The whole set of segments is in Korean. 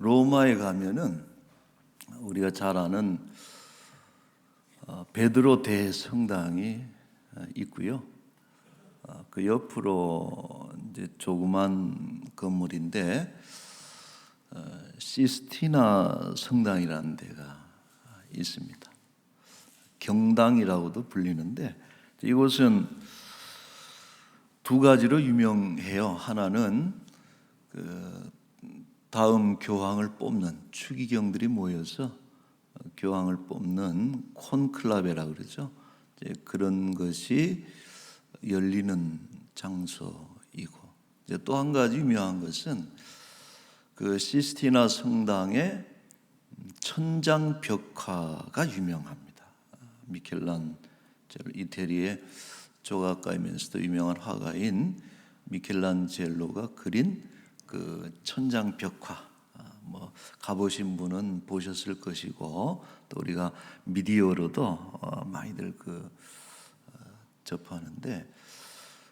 로마에 가면은 우리가 잘 아는 베드로 대성당이 있고요. 그 옆으로 이제 조그만 건물인데 시스티나 성당이라는 데가 있습니다. 경당이라고도 불리는데 이곳은 두 가지로 유명해요. 하나는 다음 교황을 뽑는 추기경들이 모여서 교황을 뽑는 콘클라베라고 그러죠. 이제 그런 것이 열리는 장소이고, 이제 또 한 가지 유명한 것은 그 시스티나 성당의 천장 벽화가 유명합니다. 미켈란젤로, 이태리의 조각가이면서도 유명한 화가인 미켈란젤로가 그린 그 천장 벽화, 뭐 가보신 분은 보셨을 것이고, 또 우리가 미디어로도 많이들 접하는데,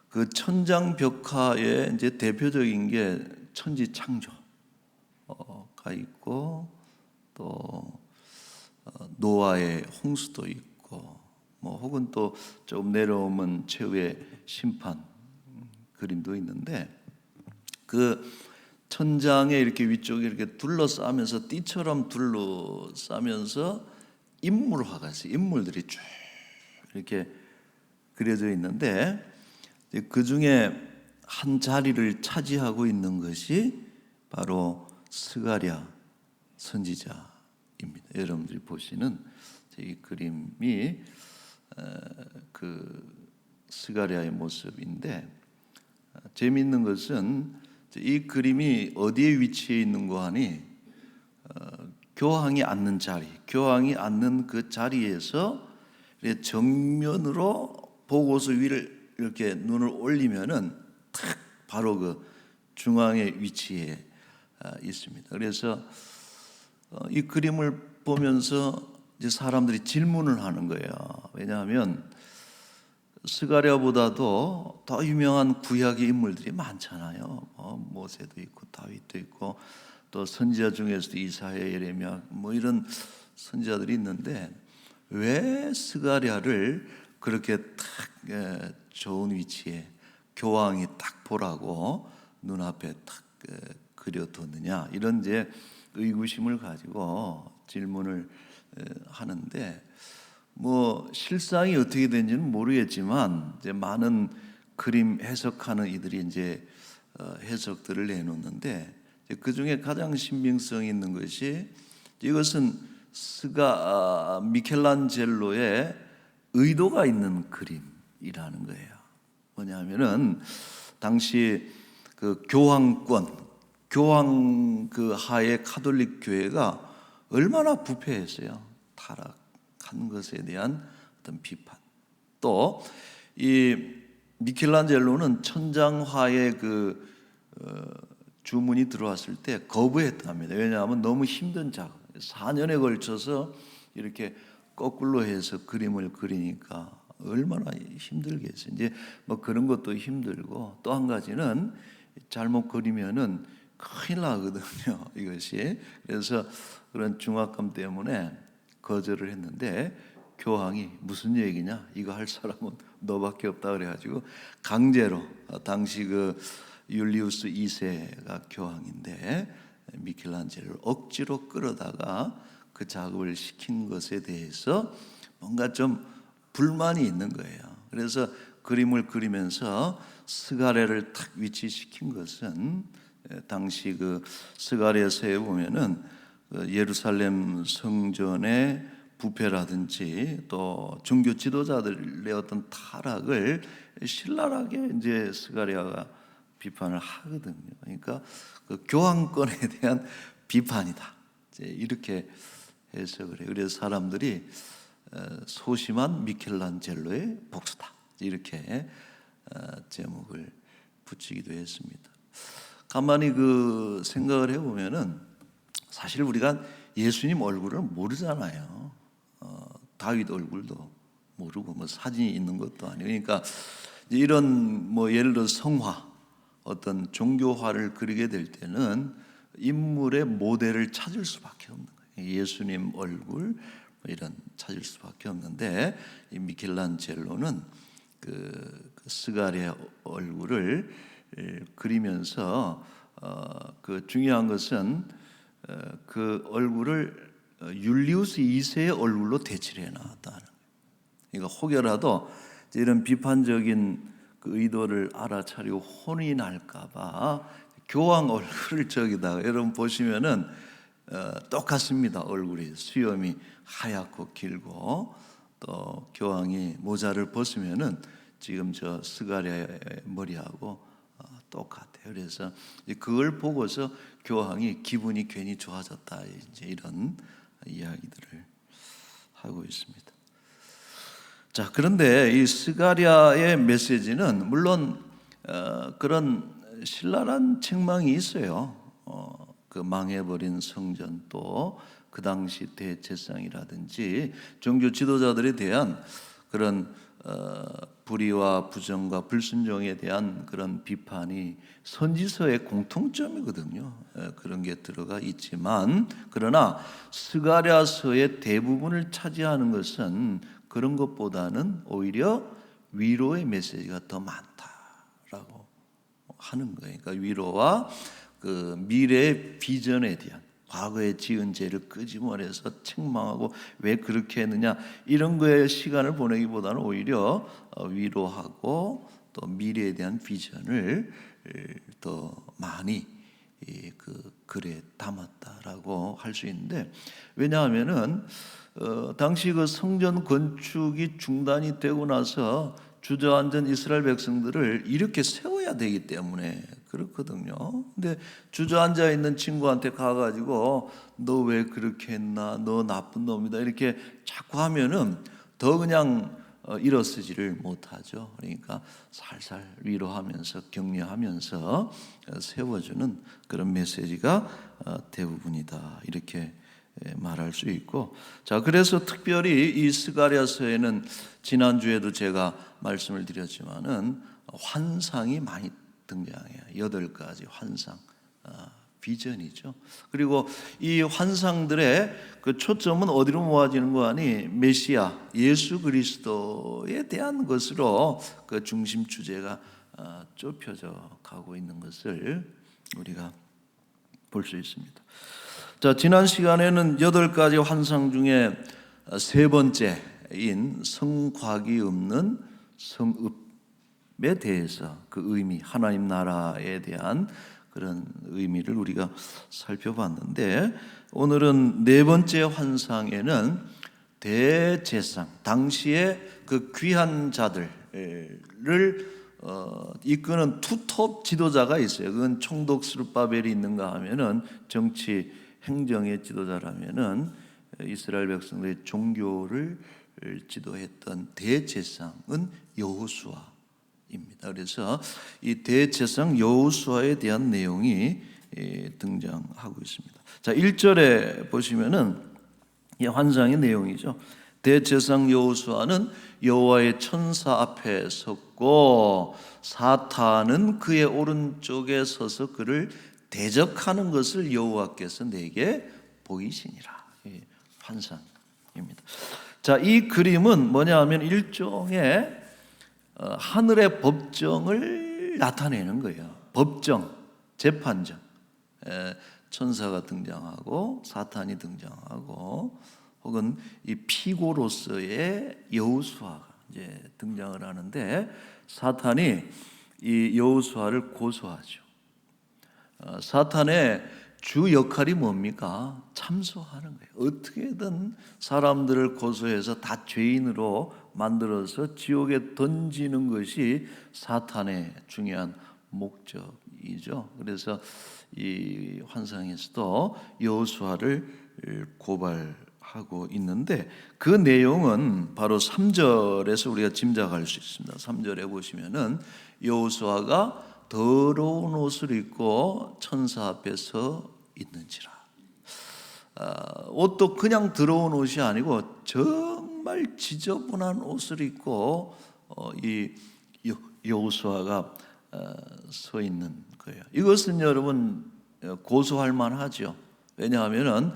그 천장 벽화의 이제 대표적인 게 천지창조가 있고, 또 노아의 홍수도 있고, 뭐 혹은 또 좀 내려오면 최후의 심판 그림도 있는데, 그 천장에 이렇게 위쪽에 이렇게 둘러싸면서 띠처럼 둘러싸면서 인물화가 있어요. 인물들이 쭉 이렇게 그려져 있는데, 그 중에 한 자리를 차지하고 있는 것이 바로 스가랴 선지자입니다. 여러분들이 보시는 이 그림이 그 스가랴의 모습인데, 재미있는 것은 이 그림이 어디에 위치해 있는 거 하니 교황이 앉는 자리, 교황이 앉는 그 자리에서 정면으로 보고서 위를 이렇게 눈을 올리면은 탁 바로 그 중앙에 위치해 있습니다. 그래서 이 그림을 보면서 이제 사람들이 질문을 하는 거예요. 왜냐하면 스가랴보다도 더 유명한 구약의 인물들이 많잖아요. 모세도 있고 다윗도 있고, 또 선지자 중에서도 이사야, 예레미야 뭐 이런 선지자들이 있는데, 왜 스가랴를 그렇게 딱 좋은 위치에 교황이 딱 보라고 눈앞에 딱 그려뒀느냐, 이런 이제 의구심을 가지고 질문을 하는데, 뭐 실상이 어떻게 되는지는 모르겠지만, 이제 많은 그림 해석하는 이들이 이제 해석들을 내놓는데, 그 중에 가장 신빙성 있는 것이, 이것은 미켈란젤로의 의도가 있는 그림이라는 거예요. 뭐냐면은 당시 그 교황 그 하에 가톨릭 교회가 얼마나 부패했어요. 타락한 것에 대한 어떤 비판. 또 이 미켈란젤로는 천장화에 주문이 들어왔을 때 거부했답니다. 왜냐하면 너무 힘든 작업, 4년에 걸쳐서 이렇게 거꾸로 해서 그림을 그리니까 얼마나 힘들겠어요. 이제 뭐 그런 것도 힘들고, 또 한 가지는 잘못 그리면은 큰일 나거든요, 이것이. 그래서 그런 중압감 때문에 거절을 했는데, 교황이 무슨 얘기냐, 이거 할 사람은 너밖에 없다 그래가지고 강제로, 당시 그 율리우스 2세가 교황인데 미켈란젤로를 억지로 끌어다가 그 작업을 시킨 것에 대해서 뭔가 좀 불만이 있는 거예요. 그래서 그림을 그리면서 스가랴를 탁 위치시킨 것은, 당시 그 스가랴서에 보면은 예루살렘 성전의 부패라든지 또 종교 지도자들의 어떤 타락을 신랄하게 이제 스가랴가 비판을 하거든요. 그러니까 그 교황권에 대한 비판이다, 이제 이렇게 해석을 해요. 그래서 사람들이 소심한 미켈란젤로의 복수다, 이렇게 제목을 붙이기도 했습니다. 가만히 그 생각을 해보면은, 사실 우리가 예수님 얼굴을 모르잖아요. 다윗 얼굴도 모르고 뭐 사진이 있는 것도 아니고. 그러니까 이런 뭐 예를 들어 성화, 어떤 종교화를 그리게 될 때는 인물의 모델을 찾을 수밖에 없는 거예요. 예수님 얼굴 이런 찾을 수밖에 없는데 이 미켈란젤로는 그 스가랴 얼굴을 그리면서 그 중요한 것은 그 얼굴을 율리우스 2세의 얼굴로 대치해 나왔다는 거예요. 그러니까 혹여라도 이런 비판적인 그 의도를 알아차리고 혼이 날까봐 교황 얼굴을 저기다가 여러분 보시면은 똑같습니다. 얼굴이 수염이 하얗고 길고 또 교황이 모자를 벗으면은 지금 저 스가랴의 머리하고 똑같아요. 그래서 그걸 보고서 교황이 기분이 괜히 좋아졌다 이제 이런 이야기들을 하고 있습니다. 자, 그런데 이 스가랴의 메시지는 물론 그런 신랄한 책망이 있어요. 그 망해버린 성전 또 그 당시 대제사장이라든지 종교 지도자들에 대한 그런 불의와 부정과 불순종에 대한 그런 비판이 선지서의 공통점이거든요. 그런 게 들어가 있지만 그러나 스가랴서의 대부분을 차지하는 것은 그런 것보다는 오히려 위로의 메시지가 더 많다라고 하는 거예요. 그러니까 위로와 그 미래의 비전에 대한 과거에 지은 죄를 끄집어내서 책망하고 왜 그렇게 했느냐 이런 거에 시간을 보내기보다는 오히려 위로하고 또 미래에 대한 비전을 더 많이 그 글에 담았다라고 할 수 있는데 왜냐하면은 당시 그 성전 건축이 중단이 되고 나서 주저앉은 이스라엘 백성들을 이렇게 세워야 되기 때문에 그렇거든요. 근데 주저앉아 있는 친구한테 가가지고 너 왜 그렇게 했나? 너 나쁜 놈이다. 이렇게 자꾸 하면은 더 그냥 일어서지를 못하죠. 그러니까 살살 위로하면서 격려하면서 세워주는 그런 메시지가 대부분이다. 이렇게 말할 수 있고, 자 그래서 특별히 이 스가랴서에는 지난주에도 제가 말씀을 드렸지만은 환상이 많이 등장해요. 8가지 환상, 비전이죠. 그리고 이 환상들의 그 초점은 어디로 모아지는 거 아니? 메시아 예수 그리스도에 대한 것으로 그 중심 주제가 좁혀져 가고 있는 것을 우리가 볼 수 있습니다. 자, 지난 시간에는 8가지 환상 중에 3번째인 성곽이 없는 성읍에 대해서 그 의미, 하나님 나라에 대한 그런 의미를 우리가 살펴봤는데 오늘은 4번째 환상에는 대제사장, 당시에 그 귀한 자들을 이끄는 투톱 지도자가 있어요. 그건 총독 스룹바벨이 있는가 하면은 정치 행정의 지도자라면은 이스라엘 백성들의 종교를 지도했던 대제사장은 여호수아입니다. 그래서 이 대제사장 여호수아에 대한 내용이 등장하고 있습니다. 자, 1절에 보시면은 이 환상의 내용이죠. 대제사장 여호수아는 여호와의 천사 앞에 섰고 사탄은 그의 오른쪽에 서서 그를 대적하는 것을 여호와께서 내게 보이시니라. 환상입니다. 자, 이 그림은 뭐냐 하면 일종의 하늘의 법정을 나타내는 거예요. 법정, 재판정. 천사가 등장하고 사탄이 등장하고 혹은 이 피고로서의 여호수아가 이제 등장을 하는데 사탄이 이 여호수아를 고소하죠. 사탄의 주 역할이 뭡니까? 참소하는 거예요. 어떻게든 사람들을 고소해서 다 죄인으로 만들어서 지옥에 던지는 것이 사탄의 중요한 목적이죠. 그래서 이 환상에서도 여호수아를 고발하고 있는데 그 내용은 바로 3절에서 우리가 짐작할 수 있습니다. 3절에 보시면은 여호수아가 더러운 옷을 입고 천사 앞에 서 있는지라. 옷도 그냥 더러운 옷이 아니고 정말 지저분한 옷을 입고 이 여호수아가 서 있는 거예요. 이것은 여러분 고소할 만하죠. 왜냐하면은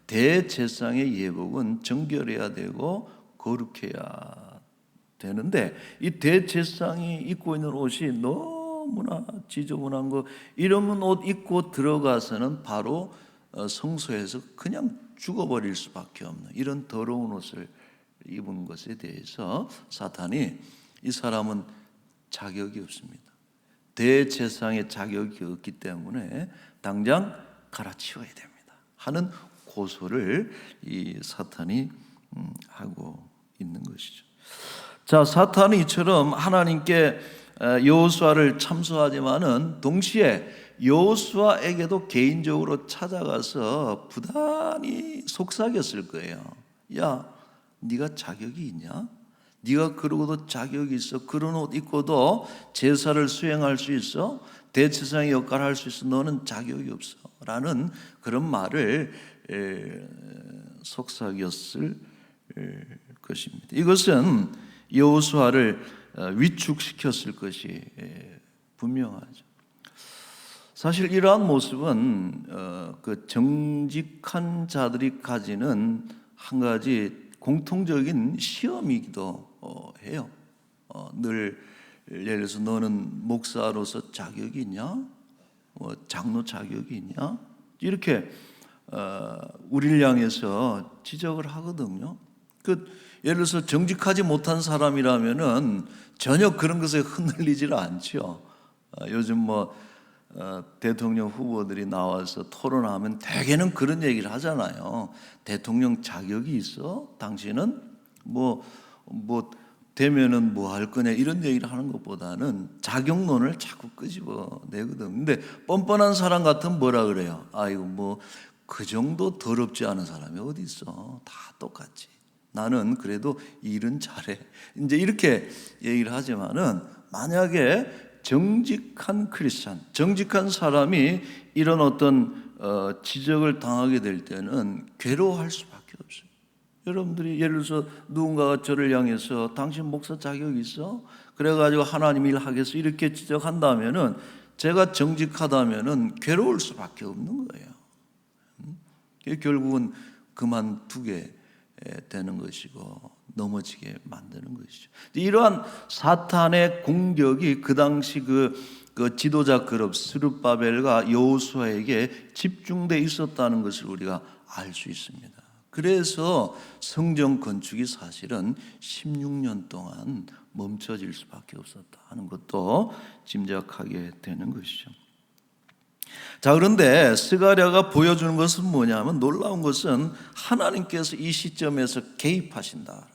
대제사장의 예복은 정결해야 되고 거룩해야 되는데, 이 대제사장이 입고 있는 옷이 너무나 지저분한 거, 이런 옷 입고 들어가서는 바로 성소에서 그냥 죽어버릴 수밖에 없는 이런 더러운 옷을 입은 것에 대해서 사탄이 이 사람은 자격이 없습니다. 대제사장의 자격이 없기 때문에 당장 갈아치워야 됩니다 하는 고소를 이 사탄이 하고 있는 것이죠. 자, 사탄은 이처럼 하나님께 여호수아를 참소하지만은 동시에 여호수아에게도 개인적으로 찾아가서 부단히 속삭였을 거예요. 야, 네가 자격이 있냐? 네가 그러고도 자격이 있어? 그런 옷 입고도 제사를 수행할 수 있어? 대제사장의 역할을 할 수 있어? 너는 자격이 없어 라는 그런 말을 속삭였을 것입니다. 이것은 여호수아를 위축시켰을 것이 분명하죠. 사실 이러한 모습은 그 정직한 자들이 가지는 한 가지 공통적인 시험이기도 해요. 늘 예를 들어서 너는 목사로서 자격이 있냐? 장로 자격이 있냐? 이렇게 우리를 향해서 지적을 하거든요. 예를 들어서 정직하지 못한 사람이라면은 전혀 그런 것에 흔들리질 않죠. 요즘 대통령 후보들이 나와서 토론하면 대개는 그런 얘기를 하잖아요. 대통령 자격이 있어? 당신은 되면은 뭐 할 거냐 이런 얘기를 하는 것보다는 자격론을 자꾸 끄집어내거든. 근데 뻔뻔한 사람 같으면 뭐라 그래요? 아이고 그 정도 더럽지 않은 사람이 어디 있어? 다 똑같지. 나는 그래도 일은 잘해. 이제 이렇게 얘기를 하지만은 만약에 정직한 크리스찬, 정직한 사람이 이런 어떤 지적을 당하게 될 때는 괴로워할 수밖에 없어요. 여러분들이 예를 들어서 누군가가 저를 향해서 당신 목사 자격 있어? 그래가지고 하나님 일 하겠어? 이렇게 지적한다면은 제가 정직하다면은 괴로울 수밖에 없는 거예요. 결국은 그만두게 되는 것이고 넘어지게 만드는 것이죠. 이러한 사탄의 공격이 그 당시 그 지도자 그룹 스룹바벨과 여호수아에게 집중돼 있었다는 것을 우리가 알 수 있습니다. 그래서 성전 건축이 사실은 16년 동안 멈춰질 수밖에 없었다 하는 것도 짐작하게 되는 것이죠. 자, 그런데 스가랴가 보여주는 것은 뭐냐면, 놀라운 것은 하나님께서 이 시점에서 개입하신다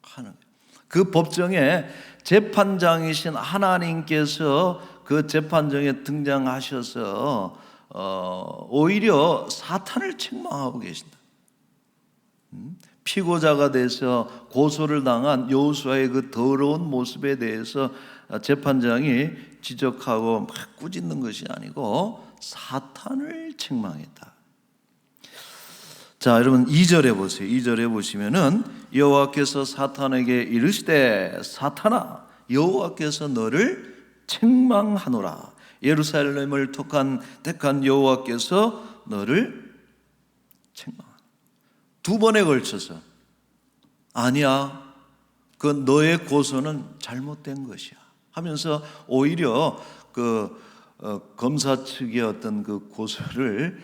하는 거예요. 그 법정에 재판장이신 하나님께서 그 재판정에 등장하셔서 오히려 사탄을 책망하고 계신다. 피고자가 돼서 고소를 당한 여호수아의 그 더러운 모습에 대해서 재판장이 지적하고 막 꾸짖는 것이 아니고 사탄을 책망했다. 자, 여러분 2절에 보세요. 2절에 보시면은 여호와께서 사탄에게 이르시되 사탄아 여호와께서 너를 책망하노라. 예루살렘을 택한 여호와께서 너를 책망하노라. 두 번에 걸쳐서 아니야, 그 너의 고소는 잘못된 것이야 하면서 오히려 검사 측의 어떤 그 고소를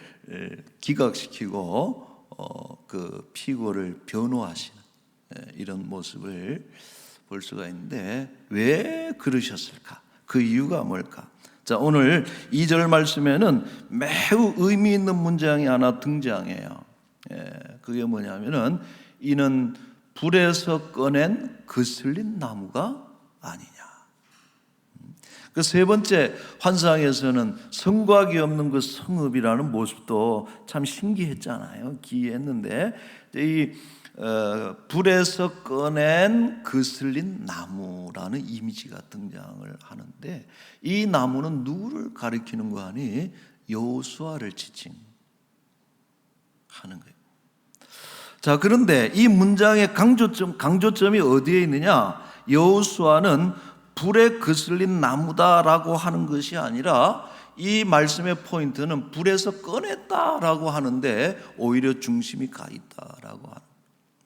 기각시키고 그 피고를 변호하시는 이런 모습을 볼 수가 있는데, 왜 그러셨을까? 그 이유가 뭘까? 자, 오늘 2절 말씀에는 매우 의미 있는 문장이 하나 등장해요. 그게 뭐냐면은 이는 불에서 꺼낸 거슬린 나무가 아니냐. 그 세 번째 환상에서는 성곽이 없는 그 성읍이라는 모습도 참 신기했잖아요. 기이했는데 이 불에서 꺼낸 거슬린 나무라는 이미지가 등장을 하는데, 이 나무는 누구를 가리키는 거 아니? 여호수아를 지칭하는 거예요. 자, 그런데 이 문장의 강조점이 어디에 있느냐? 여호수아는 불에 거슬린 나무다라고 하는 것이 아니라 이 말씀의 포인트는 불에서 꺼냈다라고 하는데 오히려 중심이 가 있다라고 하는.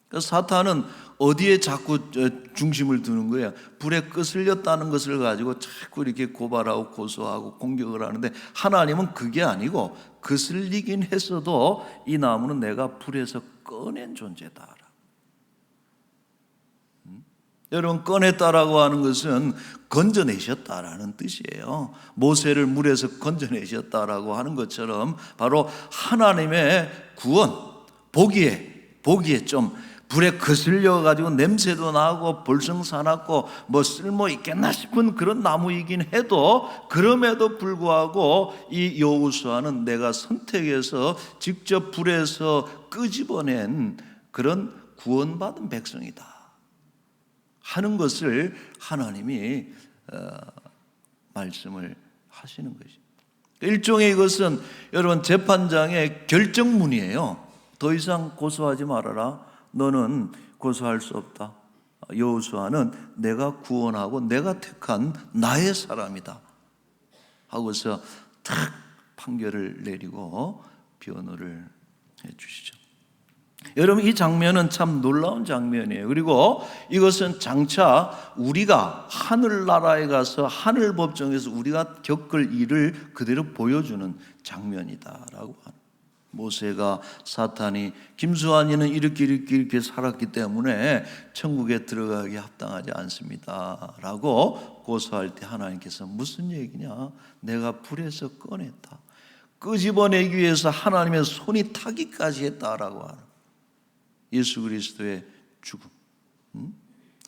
그래서 사탄은 어디에 자꾸 중심을 두는 거예요? 불에 끄슬렸다는 것을 가지고 자꾸 이렇게 고발하고 고소하고 공격을 하는데, 하나님은 그게 아니고 거슬리긴 했어도 이 나무는 내가 불에서 꺼낸 존재다. 여러분, 꺼냈다라고 하는 것은 건져내셨다라는 뜻이에요. 모세를 물에서 건져내셨다라고 하는 것처럼 바로 하나님의 구원, 보기에 좀 불에 거슬려 가지고 냄새도 나고 볼썽사납고 뭐 쓸모 있겠나 싶은 그런 나무이긴 해도, 그럼에도 불구하고 이 여호수아는 내가 선택해서 직접 불에서 끄집어낸 그런 구원받은 백성이다 하는 것을 하나님이 말씀을 하시는 것입니다. 일종의 이것은 여러분 재판장의 결정문이에요. 더 이상 고소하지 말아라. 너는 고소할 수 없다. 여호수아는 내가 구원하고 내가 택한 나의 사람이다 하고서 탁 판결을 내리고 변호를 해 주시죠. 여러분, 이 장면은 참 놀라운 장면이에요. 그리고 이것은 장차 우리가 하늘나라에 가서 하늘법정에서 우리가 겪을 일을 그대로 보여주는 장면이다라고 하는. 모세가 사탄이 김수환이는 이렇게 살았기 때문에 천국에 들어가기 합당하지 않습니다 라고 고소할 때 하나님께서 무슨 얘기냐? 내가 불에서 꺼냈다. 끄집어내기 위해서 하나님의 손이 타기까지 했다라고 하는 예수 그리스도의 죽음.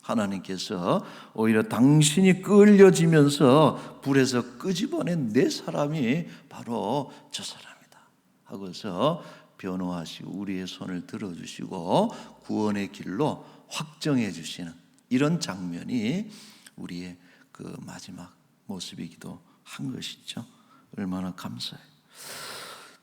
하나님께서 오히려 당신이 끌려지면서 불에서 끄집어낸 내 사람이 바로 저 사람이다 하고서 변호하시고 우리의 손을 들어주시고 구원의 길로 확정해 주시는 이런 장면이 우리의 그 마지막 모습이기도 한 것이죠. 얼마나 감사해요.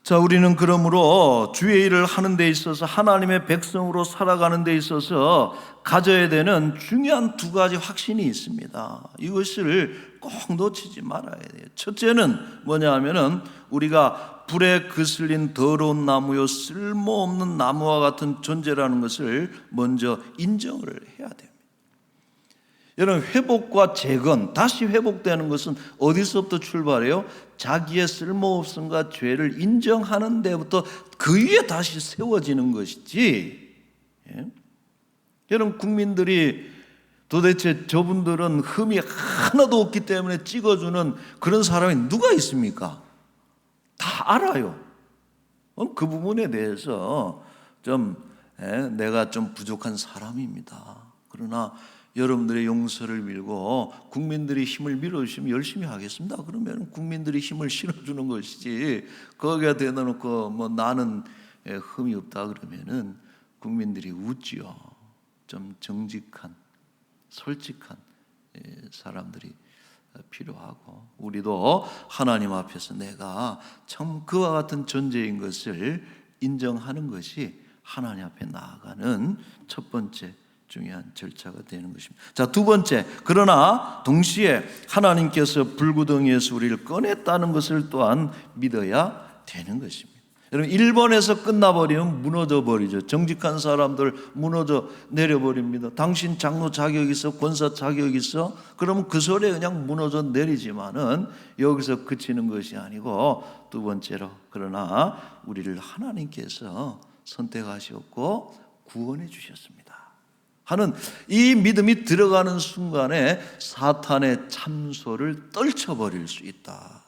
자, 우리는 그러므로 주의 일을 하는 데 있어서, 하나님의 백성으로 살아가는 데 있어서 가져야 되는 중요한 두 가지 확신이 있습니다. 이것을 꼭 놓치지 말아야 돼요. 첫째는 뭐냐 하면은 우리가 불에 거슬린 더러운 나무요 쓸모없는 나무와 같은 존재라는 것을 먼저 인정을 해야 됩니다. 여러분, 회복과 재건, 다시 회복되는 것은 어디서부터 출발해요? 자기의 쓸모없음과 죄를 인정하는 데부터 그 위에 다시 세워지는 것이지. 예? 여러분, 국민들이 도대체 저분들은 흠이 하나도 없기 때문에 찍어주는 그런 사람이 누가 있습니까? 다 알아요. 그 부분에 대해서 내가 좀 부족한 사람입니다. 그러나 여러분들의 용서를 빌고 국민들이 힘을 밀어주시면 열심히 하겠습니다. 그러면 국민들이 힘을 실어주는 것이지, 거기에 대놓고 뭐 나는 흠이 없다 그러면은 국민들이 웃지요. 좀 정직한, 솔직한 사람들이 필요하고, 우리도 하나님 앞에서 내가 참 그와 같은 존재인 것을 인정하는 것이 하나님 앞에 나아가는 첫 번째 중요한 절차가 되는 것입니다. 자, 두 번째, 그러나 동시에 하나님께서 불구덩이에서 우리를 꺼냈다는 것을 또한 믿어야 되는 것입니다. 여러분, 1번에서 끝나버리면 무너져 버리죠. 정직한 사람들 무너져 내려버립니다. 당신 장로 자격 있어, 권사 자격 있어, 그러면 그 소리에 그냥 무너져 내리지만은 여기서 그치는 것이 아니고, 두 번째로 그러나 우리를 하나님께서 선택하셨고 구원해 주셨습니다 하는 이 믿음이 들어가는 순간에 사탄의 참소를 떨쳐버릴 수 있다.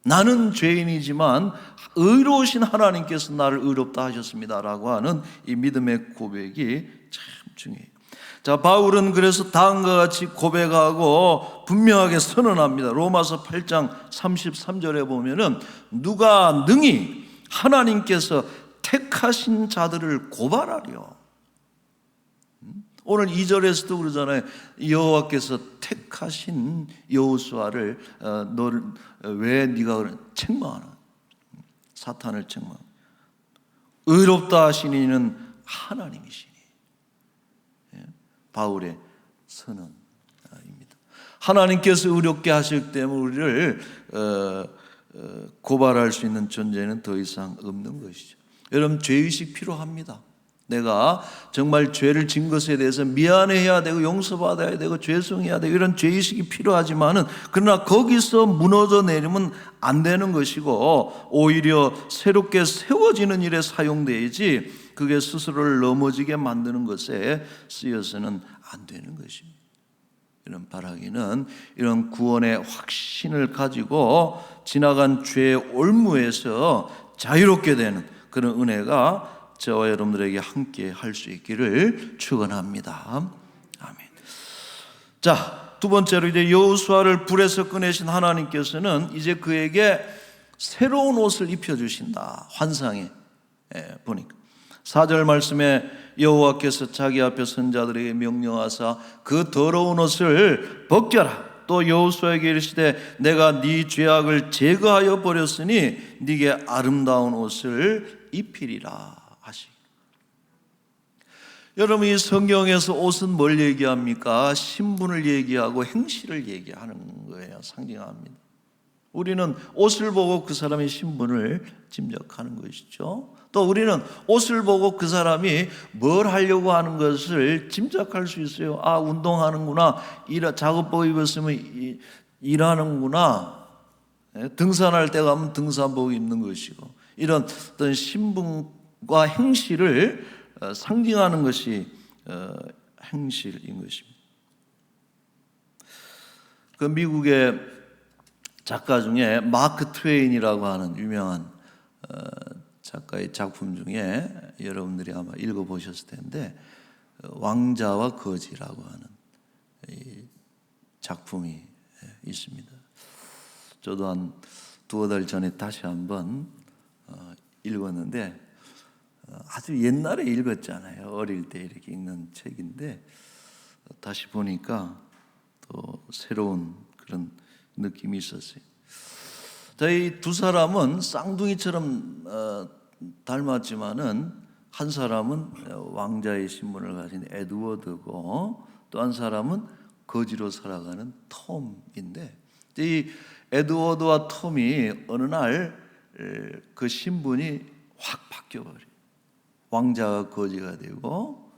나는 죄인이지만 의로우신 하나님께서 나를 의롭다 하셨습니다라고 하는 이 믿음의 고백이 참 중요해요. 자, 바울은 그래서 다음과 같이 고백하고 분명하게 선언합니다. 로마서 8장 33절에 보면은 누가 능히 하나님께서 택하신 자들을 고발하려. 오늘 2절에서도 그러잖아요. 여호와께서 택하신 여호수아를 너를 왜 네가 책망하나? 사탄을 책망. 의롭다 하신 이는 하나님이시니. 바울의 선언입니다. 하나님께서 의롭게 하실 때문에 우리를 고발할 수 있는 존재는 더 이상 없는 것이죠. 여러분, 죄의식 필요합니다. 내가 정말 죄를 진 것에 대해서 미안해야 되고 용서받아야 되고 죄송해야 되고 이런 죄의식이 필요하지만은, 그러나 거기서 무너져 내리면 안 되는 것이고 오히려 새롭게 세워지는 일에 사용돼야지 그게 스스로를 넘어지게 만드는 것에 쓰여서는 안 되는 것입니다. 이런 바라기는 이런 구원의 확신을 가지고 지나간 죄의 올무에서 자유롭게 되는 그런 은혜가 저와 여러분들에게 함께 할 수 있기를 축원합니다. 아멘. 자, 두 번째로 이제 여호수아를 불에서 꺼내신 하나님께서는 이제 그에게 새로운 옷을 입혀주신다. 환상에 보니까 4절 말씀에 여호와께서 자기 앞에 선자들에게 명령하사 그 더러운 옷을 벗겨라. 또 여호수아에게 이르시되 내가 네 죄악을 제거하여 버렸으니 네게 아름다운 옷을 입히리라 하시. 여러분, 이 성경에서 옷은 뭘 얘기합니까? 신분을 얘기하고 행실을 얘기하는 거예요. 상징합니다. 우리는 옷을 보고 그 사람의 신분을 짐작하는 것이죠. 또 우리는 옷을 보고 그 사람이 뭘 하려고 하는 것을 짐작할 수 있어요. 아, 운동하는구나, 작업복 입었으면 일하는구나, 등산할 때 가면 등산복 입는 것이고, 이런 어떤 신분과 행실을 상징하는 것이 행실인 것입니다. 그 미국의 작가 중에 마크 트웨인이라고 하는 유명한 작가의 작품 중에 여러분들이 아마 읽어보셨을 텐데 왕자와 거지라고 하는 이 작품이 있습니다. 저도 한 두어 달 전에 다시 한번 읽었는데 아주 옛날에 읽었잖아요. 어릴 때 이렇게 읽는 책인데 다시 보니까 또 새로운 그런 느낌이 있었어요. 저희 두 사람은 쌍둥이처럼 닮았지만은 한 사람은 왕자의 신분을 가진 에드워드고 또 한 사람은 거지로 살아가는 톰인데, 이 에드워드와 톰이 어느 날 그 신분이 확 바뀌어버려요. 왕자가 거지가 되고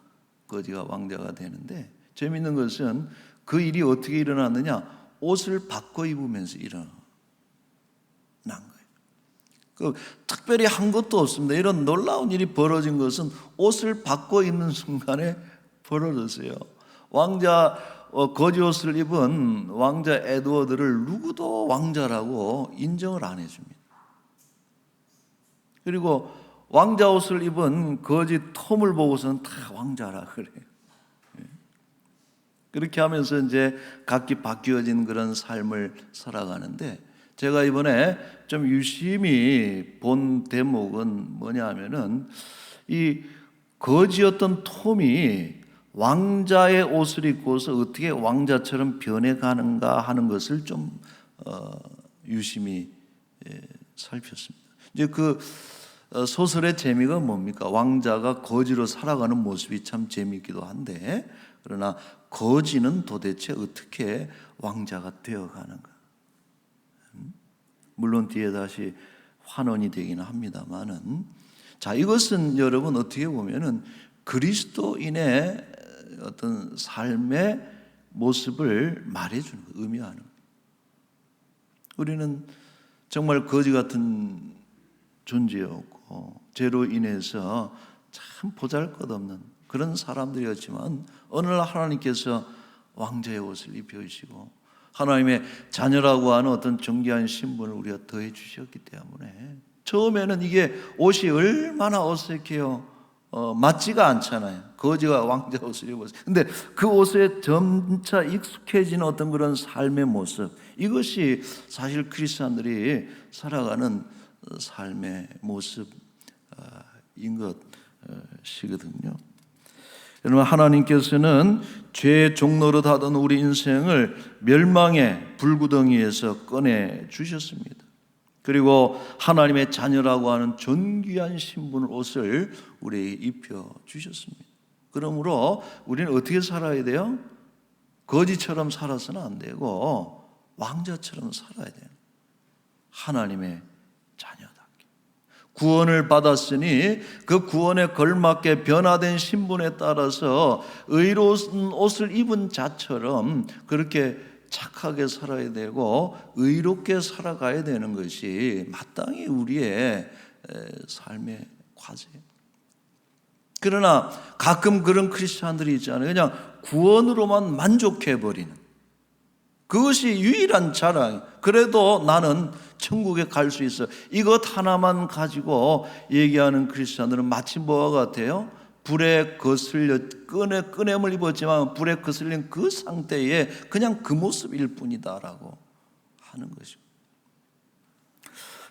거지가 왕자가 되는데, 재미있는 것은 그 일이 어떻게 일어났느냐, 옷을 바꿔 입으면서 일어난 거예요. 특별히 한 것도 없습니다. 이런 놀라운 일이 벌어진 것은 옷을 바꿔 입는 순간에 벌어졌어요. 거지 옷을 입은 왕자 에드워드를 누구도 왕자라고 인정을 안 해줍니다. 그리고 왕자 옷을 입은 거지 톰을 보고서는 다 왕자라 그래요. 그렇게 하면서 이제 각기 바뀌어진 그런 삶을 살아가는데, 제가 이번에 좀 유심히 본 대목은 뭐냐 하면은 이 거지였던 톰이 왕자의 옷을 입고서 어떻게 왕자처럼 변해가는가 하는 것을 좀 유심히 살폈습니다. 이제 그 소설의 재미가 뭡니까? 왕자가 거지로 살아가는 모습이 참 재미있기도 한데, 그러나 거지는 도대체 어떻게 왕자가 되어가는가? 물론 뒤에 다시 환원이 되기는 합니다만은, 자, 이것은 여러분 어떻게 보면은 그리스도인의 어떤 삶의 모습을 말해주는 거예요. 의미하는 거예요. 우리는 정말 거지 같은 존재였고 죄로 인해서 참 보잘것없는 그런 사람들이었지만, 어느 날 하나님께서 왕자의 옷을 입혀주시고 하나님의 자녀라고 하는 어떤 존귀한 신분을 우리가 더해 주셨기 때문에, 처음에는 이게 옷이 얼마나 어색해요. 맞지가 않잖아요. 거지가 왕자 옷을 입었어요. 근데 그 옷에 점차 익숙해지는 어떤 그런 삶의 모습, 이것이 사실 크리스찬들이 살아가는 삶의 모습인 것이거든요. 여러분, 하나님께서는 죄의 종노릇 하던 우리 인생을 멸망의 불구덩이에서 꺼내 주셨습니다. 그리고 하나님의 자녀라고 하는 존귀한 신분을, 옷을 우리에게 입혀 주셨습니다. 그러므로 우리는 어떻게 살아야 돼요? 거지처럼 살아서는 안 되고 왕자처럼 살아야 돼요. 하나님의 자녀답게. 구원을 받았으니 그 구원에 걸맞게 변화된 신분에 따라서 의로운 옷을 입은 자처럼 그렇게 착하게 살아야 되고 의롭게 살아가야 되는 것이 마땅히 우리의 삶의 과제예요. 그러나 가끔 그런 크리스찬들이 있잖아요. 그냥 구원으로만 만족해버리는, 그것이 유일한 자랑. 그래도 나는 천국에 갈 수 있어, 이것 하나만 가지고 얘기하는 크리스찬들은 마치 뭐와 같아요? 불에 거슬려 끄냄을 입었지만 불에 거슬린 그 상태에 그냥 그 모습일 뿐이다라고 하는 것입니다.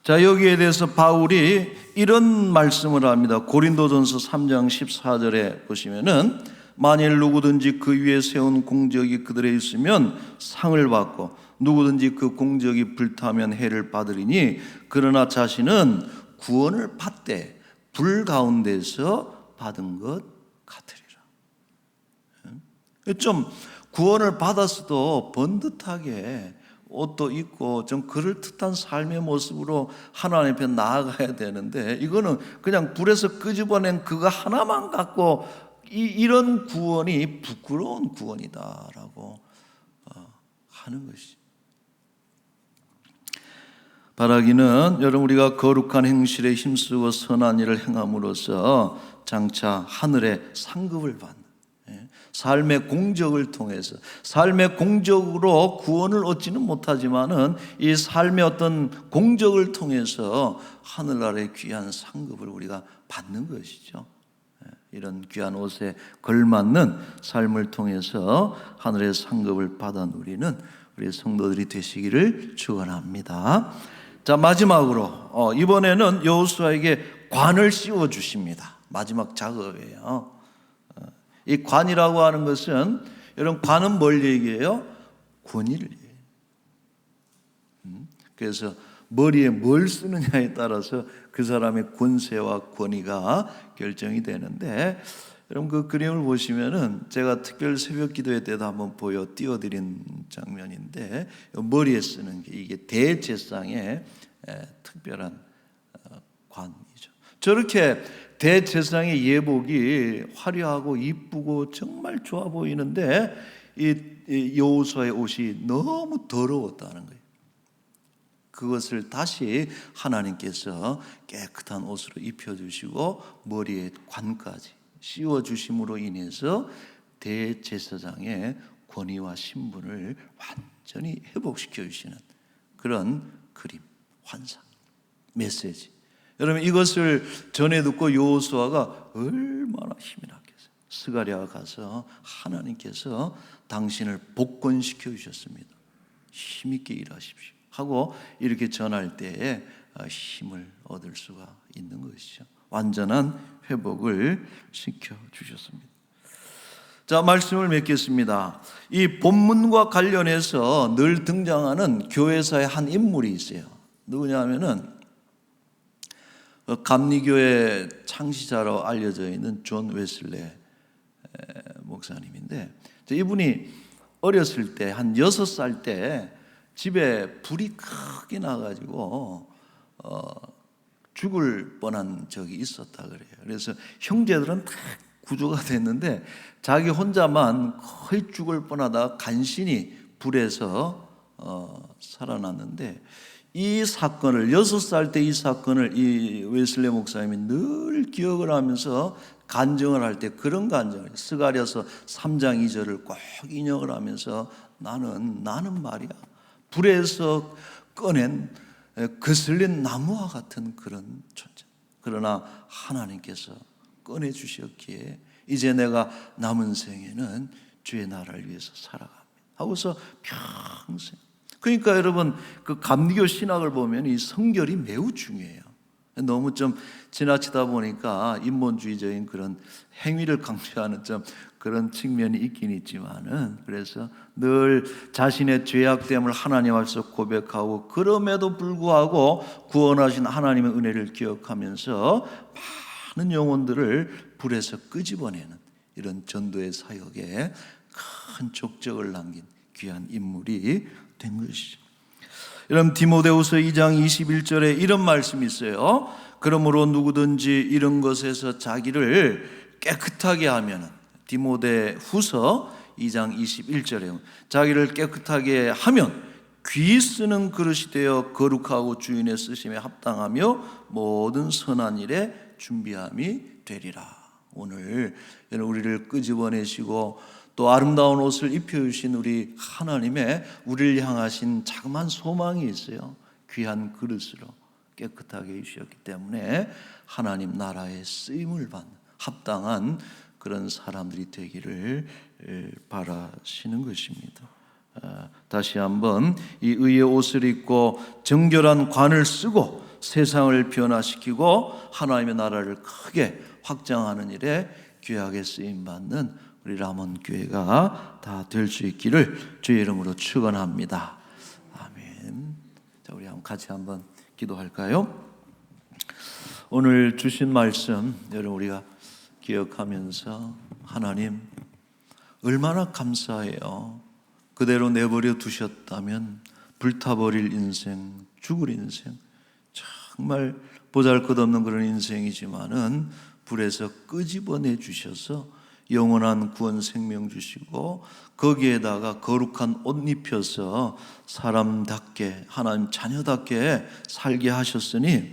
자, 여기에 대해서 바울이 이런 말씀을 합니다. 고린도전서 3장 14절에 보시면은 만일 누구든지 그 위에 세운 공적이 그들에 있으면 상을 받고 누구든지 그 공적이 불타면 해를 받으리니 그러나 자신은 구원을 받되 불 가운데서 받은 것 같으리라. 좀 구원을 받았어도 번듯하게 옷도 입고 좀 그럴듯한 삶의 모습으로 하나님 앞에 나아가야 되는데, 이거는 그냥 불에서 끄집어낸 그거 하나만 갖고 이런 구원이 부끄러운 구원이다라고 하는 것이. 바라기는 여러분, 우리가 거룩한 행실에 힘쓰고 선한 일을 행함으로써 장차 하늘의 상급을 받는, 삶의 공적을 통해서, 삶의 공적으로 구원을 얻지는 못하지만은 이 삶의 어떤 공적을 통해서 하늘나라의 귀한 상급을 우리가 받는 것이죠. 이런 귀한 옷에 걸맞는 삶을 통해서 하늘의 상급을 받아 누리는 우리 성도들이 되시기를 축원합니다. 자, 마지막으로 이번에는 여호수아에게 관을 씌워 주십니다. 마지막 작업이에요. 이 관이라고 하는 것은, 여러분, 관은 뭘 얘기해요? 권위를 얘기해요. 그래서 머리에 뭘 쓰느냐에 따라서 그 사람의 권세와 권위가 결정이 되는데, 여러분 그 그림을 보시면은 제가 특별 새벽 기도회 때도 한번 띄워드린 장면인데, 머리에 쓰는 게 이게 대제사장의 특별한 관이죠. 저렇게 대제사장의 예복이 화려하고 이쁘고 정말 좋아 보이는데 이 여호수아의 옷이 너무 더러웠다는 거예요. 그것을 다시 하나님께서 깨끗한 옷으로 입혀주시고 머리에 관까지 씌워주심으로 인해서 대제사장의 권위와 신분을 완전히 회복시켜 주시는 그런 그림, 환상, 메시지. 여러분, 이것을 전해 듣고 여호수아가 얼마나 힘이 났겠어요. 스가랴가 가서 하나님께서 당신을 복권시켜 주셨습니다, 힘있게 일하십시오 하고 이렇게 전할 때에 힘을 얻을 수가 있는 것이죠. 완전한 회복을 시켜 주셨습니다. 자, 말씀을 맺겠습니다. 이 본문과 관련해서 늘 등장하는 교회사의 한 인물이 있어요. 누구냐 하면은 감리교의 창시자로 알려져 있는 존 웨슬레 목사님인데, 이분이 어렸을 때 한 6살 때 집에 불이 크게 나가지고 죽을 뻔한 적이 있었다 그래요. 그래서 형제들은 다 구조가 됐는데 자기 혼자만 거의 죽을 뻔하다가 간신히 불에서 살아났는데, 이 사건을 6살 때 이 사건을 이 웨슬레 목사님이 늘 기억을 하면서 간증을 할 때 그런 간증을, 스가랴서 3장 2절을 꼭 인용을 하면서 나는 말이야 불에서 꺼낸 거슬린 나무와 같은 그런 존재, 그러나 하나님께서 꺼내 주셨기에 이제 내가 남은 생에는 주의 나라를 위해서 살아갑니다 하고서 평생. 그러니까 여러분, 그 감리교 신학을 보면 이 성결이 매우 중요해요. 너무 좀 지나치다 보니까 인본주의적인 그런 행위를 강조하는 좀 그런 측면이 있긴 있지만은, 그래서 늘 자신의 죄악됨을 하나님 앞에서 고백하고 그럼에도 불구하고 구원하신 하나님의 은혜를 기억하면서 많은 영혼들을 불에서 끄집어내는 이런 전도의 사역에 큰 족적을 남긴 귀한 인물이 된 것이죠. 여러분, 디모데후서 2장 21절에 이런 말씀이 있어요. 그러므로 누구든지 이런 것에서 자기를 깨끗하게 하면, 디모데후서 2장 21절에 자기를 깨끗하게 하면 귀 쓰는 그릇이 되어 거룩하고 주인의 쓰심에 합당하며 모든 선한 일에 준비함이 되리라. 오늘 우리를 끄집어내시고 또 아름다운 옷을 입혀주신 우리 하나님의 우리를 향하신 자그마한 소망이 있어요. 귀한 그릇으로 깨끗하게 해주셨기 때문에 하나님 나라의 쓰임을 받는 합당한 그런 사람들이 되기를 바라시는 것입니다. 다시 한번 이 의의 옷을 입고 정결한 관을 쓰고 세상을 변화시키고 하나님의 나라를 크게 확장하는 일에 귀하게 쓰임받는 우리 람원 교회가 다 될 수 있기를 주의 이름으로 축원합니다. 아멘. 자, 우리 같이 한번 기도할까요? 오늘 주신 말씀 여러분 우리가 기억하면서 하나님 얼마나 감사해요. 그대로 내버려 두셨다면 불타버릴 인생, 죽을 인생, 정말 보잘것없는 그런 인생이지만은 불에서 끄집어내 주셔서 영원한 구원 생명 주시고 거기에다가 거룩한 옷 입혀서 사람답게 하나님 자녀답게 살게 하셨으니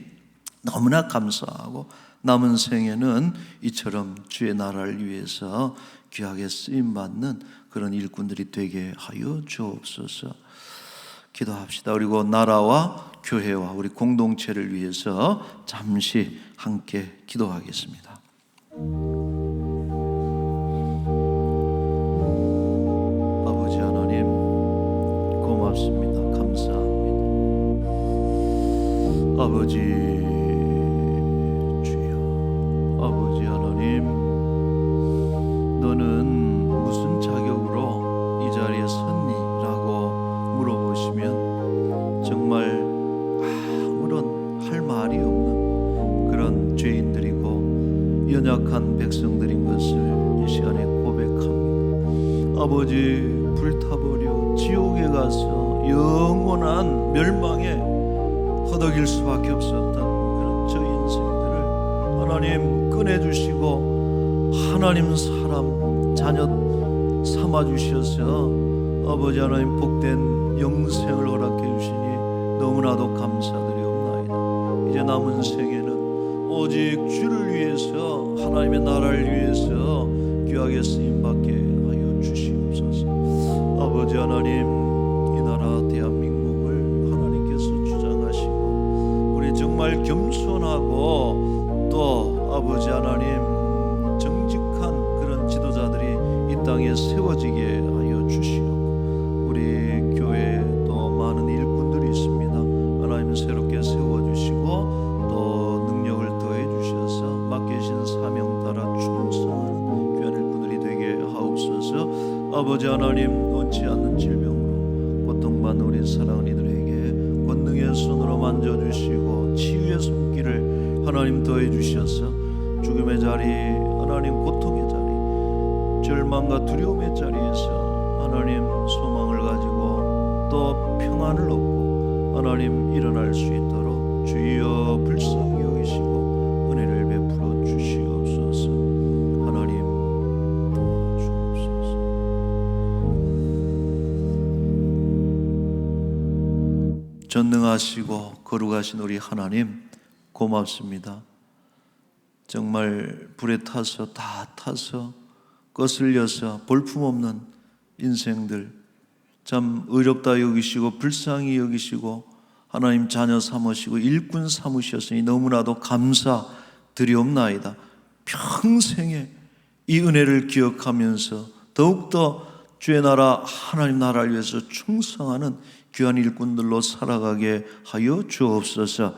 너무나 감사하고 남은 생에는 이처럼 주의 나라를 위해서 귀하게 쓰임받는 그런 일꾼들이 되게 하여 주옵소서. 기도합시다. 그리고 나라와 교회와 우리 공동체를 위해서 잠시 함께 기도하겠습니다. 아버지 하나님 고맙습니다. 감사합니다. 아버지 주여, 아버지 하나님, 너는 무슨 자격으로 이 자리에 섰니라고 물어보시면 정말 아무런 할 말이 없는 그런 죄인들이고 연약한 백성들인 것을 이 시간에 고백합니다. 아버지, 불타버려 지옥에 가서 영원한 멸망에 허덕일 수밖에 없었던 그런 저 인생들을 하나님 꺼내주시고 하나님 사람 자녀 삼아주셔서 아버지 하나님 복된 영생을 허락해 주시니 너무나도 감사드리옵나이다. 이제 남은 생에는 오직 주를 위해서 하나님의 나라를 위해서 귀하게 쓰임받게 하여 주시옵소서. 아버지 하나님, 이 나라 대한민국을 하나님께서 주장하시고 우리 정말 겸손하고 또 아버지 하나님 정직한 그런 지도자들이 이 땅에 세워지게 하여 주시옵고 우리 교회에 또 많은 일꾼들이 있습니다. 하나님 새롭게 세워주시고 또 능력을 더해 주셔서 맡기신 사명 따라 충성하는 귀한 일꾼들이 되게 하옵소서. 아버지 하나님, 원치 않는 질병으로 고통받는 우리 사랑하는 이들에게 권능의 손으로 만져주시고 치유의 손길을 하나님 더해 주셔서 죽음의 자리, 하나님 고통의 자리, 절망과 두려움의 자리에서 하나님 소망을 가지고 또 평안을 얻고 하나님 일어날 수 있도록 주여 불쌍히 여기시고 은혜를 베풀어 주시옵소서. 하나님 도와주옵소서. 전능하시고 거룩하신 우리 하나님 고맙습니다. 정말 불에 타서 다 타서 거슬려서 볼품없는 인생들 참 의롭다 여기시고 불쌍히 여기시고 하나님 자녀 삼으시고 일꾼 삼으셨으니 너무나도 감사드리옵나이다. 평생에 이 은혜를 기억하면서 더욱더 주의 나라 하나님 나라를 위해서 충성하는 귀한 일꾼들로 살아가게 하여 주옵소서.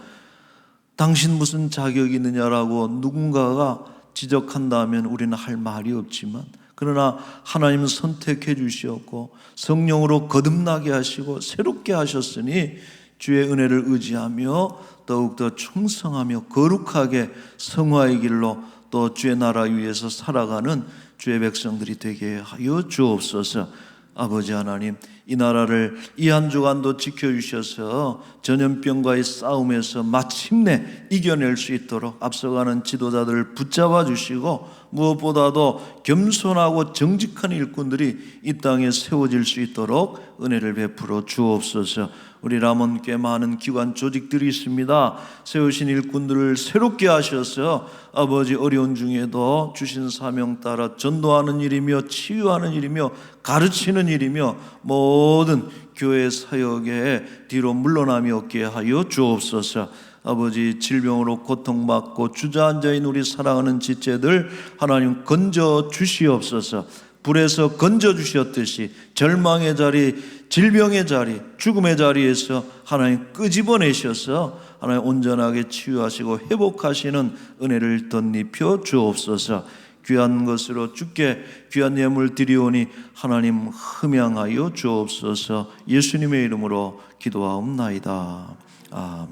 당신 무슨 자격이 있느냐라고 누군가가 지적한다면 우리는 할 말이 없지만 그러나 하나님은 선택해 주시었고 성령으로 거듭나게 하시고 새롭게 하셨으니 주의 은혜를 의지하며 더욱더 충성하며 거룩하게 성화의 길로 또 주의 나라 위에서 살아가는 주의 백성들이 되게 하여 주옵소서. 아버지 하나님, 이 나라를 이 한 주간도 지켜주셔서 전염병과의 싸움에서 마침내 이겨낼 수 있도록 앞서가는 지도자들을 붙잡아 주시고, 무엇보다도 겸손하고 정직한 일꾼들이 이 땅에 세워질 수 있도록 은혜를 베풀어 주옵소서. 우리 람원교회 많은 기관 조직들이 있습니다. 세우신 일꾼들을 새롭게 하셔서 아버지 어려운 중에도 주신 사명 따라 전도하는 일이며 치유하는 일이며 가르치는 일이며 모든 교회 사역에 뒤로 물러남이 없게 하여 주옵소서. 아버지, 질병으로 고통받고 주저앉아있는 우리 사랑하는 지체들 하나님 건져 주시옵소서. 불에서 건져 주셨듯이 절망의 자리, 질병의 자리, 죽음의 자리에서 하나님 끄집어내셔서 하나님 온전하게 치유하시고 회복하시는 은혜를 덧입혀 주옵소서. 귀한 것으로 주께 귀한 예물 드리오니 하나님 흠양하여 주옵소서. 예수님의 이름으로 기도하옵나이다. 아멘.